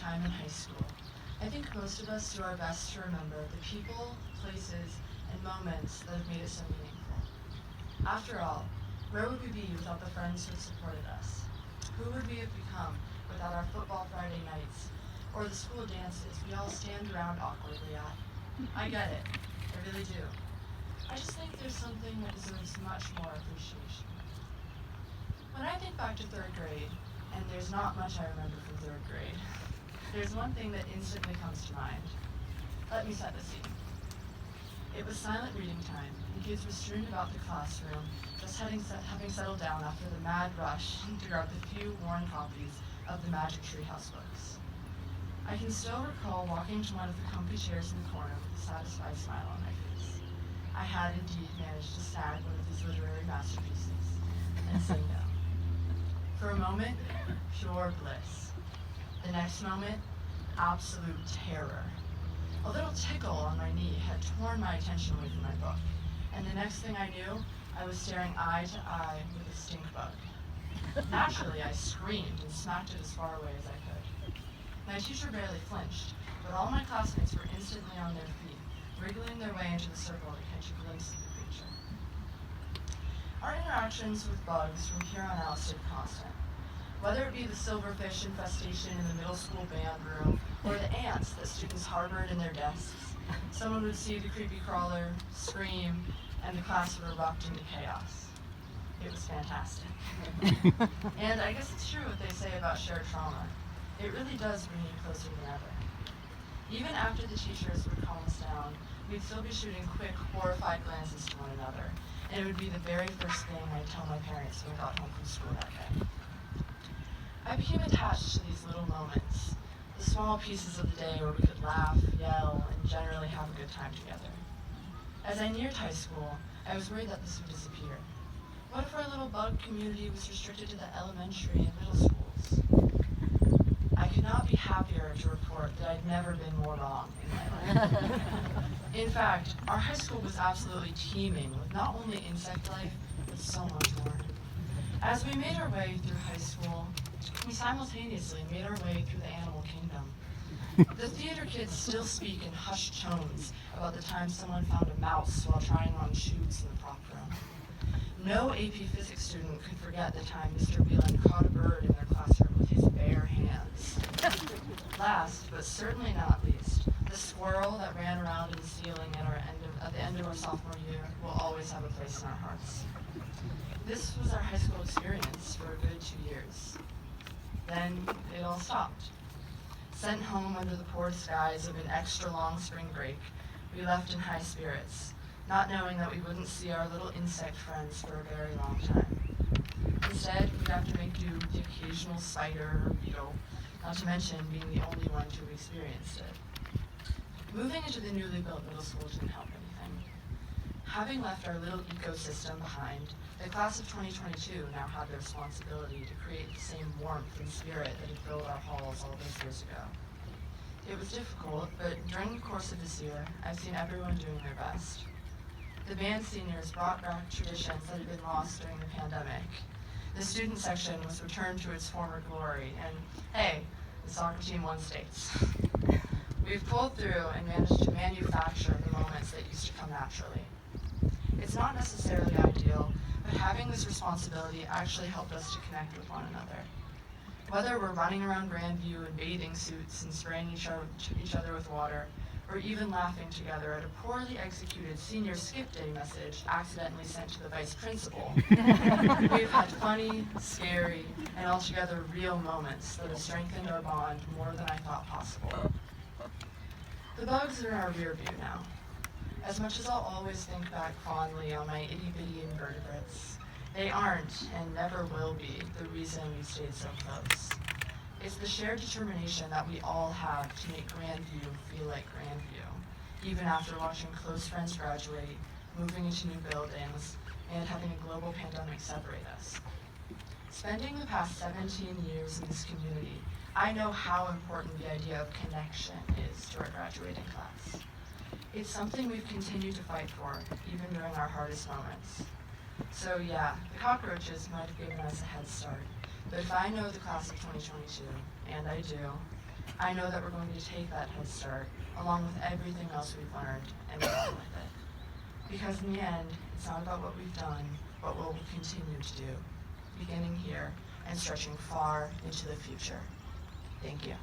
time in high school, I think most of us do our best to remember the people, places, and moments that have made it so meaningful. After all, where would we be without the friends who have supported us? Who would we have become without our football Friday nights, or the school dances we all stand around awkwardly at? I get it, I really do. I just think there's something that deserves much more appreciation. When I think back to third grade, and there's not much I remember from third grade, there's one thing that instantly comes to mind. Let me set the scene. It was silent reading time, and kids were strewn about the classroom, just having settled down after the mad rush to grab the few worn copies of the Magic Treehouse books. I can still recall walking to one of the comfy chairs in the corner with a satisfied smile on my face. I had indeed managed to snag one of these literary masterpieces and say no. For a moment, pure bliss. The next moment, absolute terror. A little tickle on my knee had torn my attention away from my book, and the next thing I knew, I was staring eye to eye with a stink bug. Naturally, I screamed and smacked it as far away as I could. My teacher barely flinched, but all my classmates were instantly on their feet, wriggling their way into the circle to catch a glimpse of the creature. Our interactions with bugs from here on out stayed constant. Whether it be the silverfish infestation in the middle school band room, or the ants that students harbored in their desks, someone would see the creepy crawler, scream, and the class would erupt into chaos. It was fantastic. And I guess it's true what they say about shared trauma. It really does bring you closer than ever. Even after the teachers would calm us down, we'd still be shooting quick, horrified glances to one another, and it would be the very first thing I'd tell my parents when I got home from school that day. I became attached to these little moments, the small pieces of the day where we could laugh, yell, and generally have a good time together. As I neared high school, I was worried that this would disappear. What if our little bug community was restricted to the elementary and middle schools? I could not be happier to report that I'd never been more wrong in my life. In fact, our high school was absolutely teeming with not only insect life, but so much more. As we made our way through high school, we simultaneously made our way through the animal kingdom. The theater kids still speak in hushed tones about the time someone found a mouse while trying on shoes in the prop room. No AP physics student could forget the time Mr. Whelan caught a bird in their classroom with his bare hands. Last, but certainly not least, the squirrel that ran around in the ceiling at the end of our sophomore year will always have a place in our hearts. This was our high school experience for a good 2 years. Then it all stopped. Sent home under the poor disguise of an extra long spring break, we left in high spirits, not knowing that we wouldn't see our little insect friends for a very long time. Instead, we'd have to make do with the occasional spider or beetle, not to mention being the only one to have experienced it. Moving into the newly built middle school didn't help anything. Having left our little ecosystem behind, the class of 2022 now had the responsibility to create the same warmth and spirit that had filled our halls all those years ago. It was difficult, but during the course of this year, I've seen everyone doing their best. The band seniors brought back traditions that had been lost during the pandemic. The student section was returned to its former glory, and hey, the soccer team won states. We've pulled through and managed to manufacture the moments that used to come naturally. It's not necessarily ideal, but having this responsibility actually helped us to connect with one another. Whether we're running around Grandview in bathing suits and spraying each other with water, or even laughing together at a poorly executed senior skip day message accidentally sent to the vice principal, we've had funny, scary, and altogether real moments that have strengthened our bond more than I thought possible. The bugs are in our rear view now. As much as I'll always think back fondly on my itty-bitty invertebrates, they aren't, and never will be, the reason we stayed so close. It's the shared determination that we all have to make Grandview feel like Grandview, even after watching close friends graduate, moving into new buildings, and having a global pandemic separate us. Spending the past 17 years in this community, I know how important the idea of connection is to our graduating class. It's something we've continued to fight for, even during our hardest moments. So yeah, the cockroaches might have given us a head start, but if I know the class of 2022, and I do, I know that we're going to take that head start, along with everything else we've learned, and move on with it. Because in the end, it's not about what we've done, but what we'll continue to do, beginning here and stretching far into the future. Thank you.